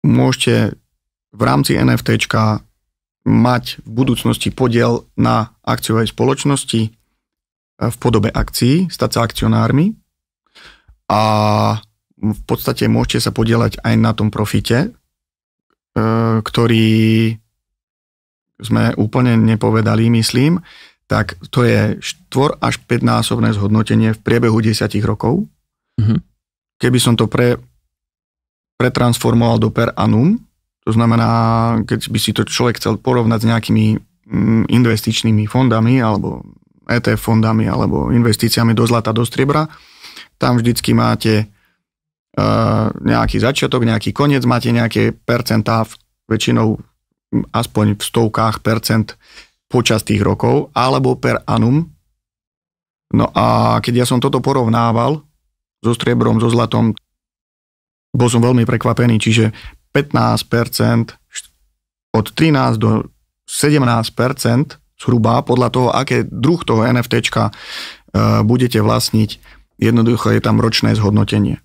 môžete v rámci NFTčka mať v budúcnosti podiel na akciovej spoločnosti v podobe akcií, stať sa akcionármi a v podstate môžete sa podieľať aj na tom profite, ktorý sme úplne nepovedali, myslím, tak to je 4 až 5 násobné zhodnotenie v priebehu 10 rokov. Keby som to pretransformoval do per annum, to znamená, keď by si to človek chcel porovnať s nejakými investičnými fondami alebo ETF fondami alebo investíciami do zlata, do striebra, tam vždycky máte nejaký začiatok, nejaký koniec, máte nejaké percentá, väčšinou aspoň v stovkách percent počas tých rokov, alebo per annum. No a keď ja som toto porovnával so striebrom, so zlatom, bol som veľmi prekvapený, čiže 15%, od 13 do 17% zhruba, podľa toho, aké druh toho NFTčka budete vlastniť, jednoducho je tam ročné zhodnotenie.